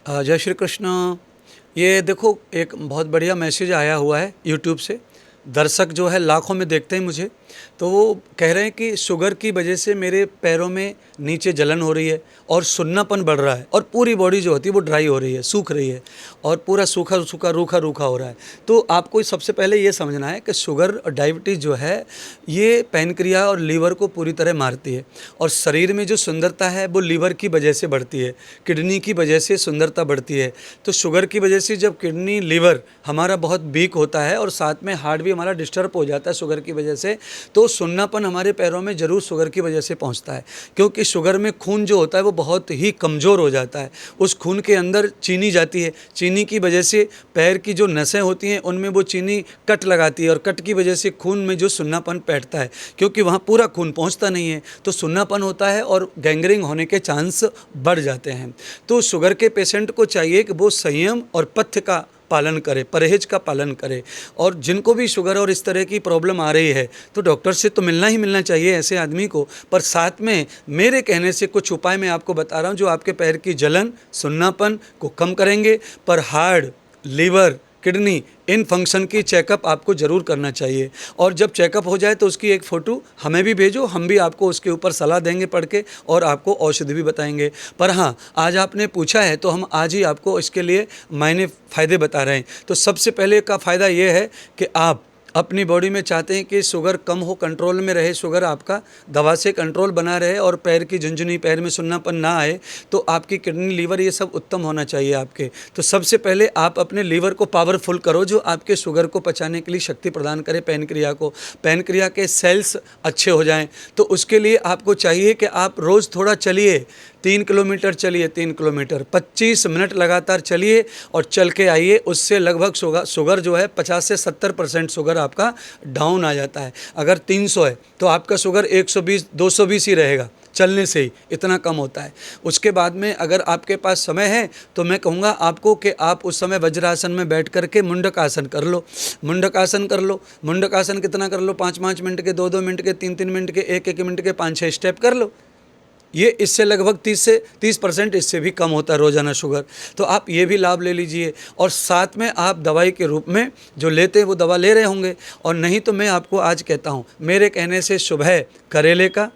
जय श्री कृष्ण। ये देखो, एक बहुत बढ़िया मैसेज आया हुआ है यूट्यूब से। दर्शक जो है लाखों में देखते हैं मुझे, तो वो कह रहे हैं कि शुगर की वजह से मेरे पैरों में नीचे जलन हो रही है और सुन्नापन बढ़ रहा है और पूरी बॉडी जो होती है वो ड्राई हो रही है, सूख रही है और पूरा सूखा सूखा रूखा रूखा हो रहा है। तो आपको सबसे पहले ये समझना है कि शुगर और डायबिटीज़ जो है ये पैनक्रिया और लीवर को पूरी तरह मारती है और शरीर में जो सुंदरता है वो लीवर की वजह से बढ़ती है, किडनी की वजह से सुंदरता बढ़ती है। तो शुगर की वजह से जब किडनी लीवर हमारा बहुत वीक होता है और साथ में हार्ट भी हमारा डिस्टर्ब हो जाता है शुगर की वजह से, तो सुन्नापन हमारे पैरों में ज़रूर शुगर की वजह से पहुंचता है। क्योंकि शुगर में खून जो होता है वो बहुत ही कमज़ोर हो जाता है। उस खून के अंदर चीनी जाती है, चीनी की वजह से पैर की जो नसें होती हैं उनमें वो चीनी कट लगाती है और कट की वजह से खून में जो सुन्नापन बैठता है, क्योंकि वहाँ पूरा खून पहुँचता नहीं है तो सुन्नापन होता है और गैंग्रीन होने के चांस बढ़ जाते हैं। तो शुगर के पेशेंट को चाहिए कि वो संयम और पथ्य का पालन करे, परहेज का पालन करे। और जिनको भी शुगर और इस तरह की प्रॉब्लम आ रही है तो डॉक्टर से तो मिलना ही मिलना चाहिए ऐसे आदमी को। पर साथ में मेरे कहने से कुछ उपाय मैं आपको बता रहा हूँ जो आपके पैर की जलन, सुन्नापन को कम करेंगे। पर हार्ट, लीवर, किडनी, इन फंक्शन की चेकअप आपको ज़रूर करना चाहिए। और जब चेकअप हो जाए तो उसकी एक फ़ोटो हमें भी भेजो, हम भी आपको उसके ऊपर सलाह देंगे पढ़ के और आपको औषधि भी बताएंगे। पर हाँ, आज आपने पूछा है तो हम आज ही आपको इसके लिए मायने फ़ायदे बता रहे हैं। तो सबसे पहले का फ़ायदा ये है कि आप अपनी बॉडी में चाहते हैं कि शुगर कम हो, कंट्रोल में रहे, शुगर आपका दवा से कंट्रोल बना रहे और पैर की झुनझुनी, पैर में सुन्नापन ना आए, तो आपकी किडनी, लीवर ये सब उत्तम होना चाहिए आपके। तो सबसे पहले आप अपने लीवर को पावरफुल करो जो आपके शुगर को पचाने के लिए शक्ति प्रदान करे, पैनक्रिया के सेल्स अच्छे हो जाएं। तो उसके लिए आपको चाहिए कि आप रोज़ थोड़ा चलिए, 3 किलोमीटर चलिए, 3 किलोमीटर 25 मिनट लगातार चलिए और चल के आइए। उससे लगभग शुगर जो है 50 से 70% शुगर आपका डाउन आ जाता है। अगर 300 है तो आपका शुगर 120, 220 ही रहेगा, चलने से ही इतना कम होता है। उसके बाद में अगर आपके पास समय है तो मैं कहूँगा आपको कि आप उस समय वज्रासन में बैठ कर के मुंडकासन कर लो। मुंडकासन कर लो। मुंडकासन कितना कर लो? 5-5 मिनट के, 2-2 मिनट के, 3-3 मिनट के, 1-1 मिनट के 5-6 स्टेप कर लो। ये इससे लगभग 30 से 30% इससे भी कम होता है रोज़ाना शुगर। तो आप ये भी लाभ ले लीजिए। और साथ में आप दवाई के रूप में जो लेते हैं वो दवा ले रहे होंगे, और नहीं तो मैं आपको आज कहता हूँ, मेरे कहने से सुबह करेले का,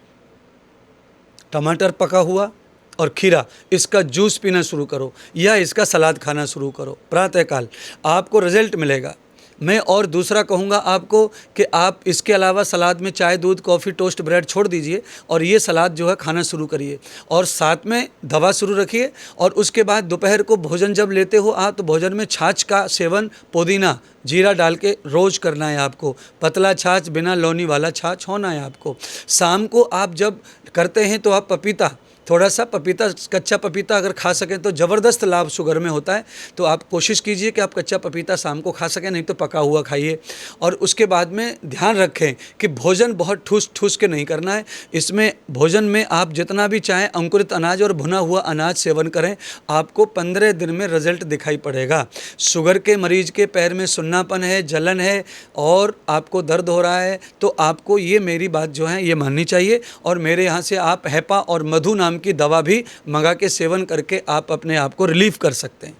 टमाटर पका हुआ और खीरा, इसका जूस पीना शुरू करो या इसका सलाद खाना शुरू करो प्रातःकाल, आपको रिजल्ट मिलेगा। मैं और दूसरा कहूँगा आपको कि आप इसके अलावा सलाद में चाय, दूध, कॉफ़ी, टोस्ट, ब्रेड छोड़ दीजिए और ये सलाद जो है खाना शुरू करिए और साथ में दवा शुरू रखिए। और उसके बाद दोपहर को भोजन जब लेते हो आप तो भोजन में छाछ का सेवन, पुदीना, जीरा डाल के रोज़ करना है आपको। पतला छाछ, बिना लौनी वाला छाछ होना है आपको। शाम को आप जब करते हैं तो आप पपीता, थोड़ा सा पपीता, कच्चा पपीता अगर खा सकें तो ज़बरदस्त लाभ शुगर में होता है। तो आप कोशिश कीजिए कि आप कच्चा पपीता शाम को खा सकें, नहीं तो पका हुआ खाइए। और उसके बाद में ध्यान रखें कि भोजन बहुत ठूस ठूस के नहीं करना है। इसमें भोजन में आप जितना भी चाहें अंकुरित अनाज और भुना हुआ अनाज सेवन करें, आपको 15 दिन में रिजल्ट दिखाई पड़ेगा। शुगर के मरीज के पैर में सुन्नापन है, जलन है और आपको दर्द हो रहा है तो आपको ये मेरी बात जो है ये माननी चाहिए। और मेरे यहाँ से आप हैपा और मधु नाम की दवा भी मंगा के सेवन करके आप अपने आप को रिलीफ कर सकते हैं।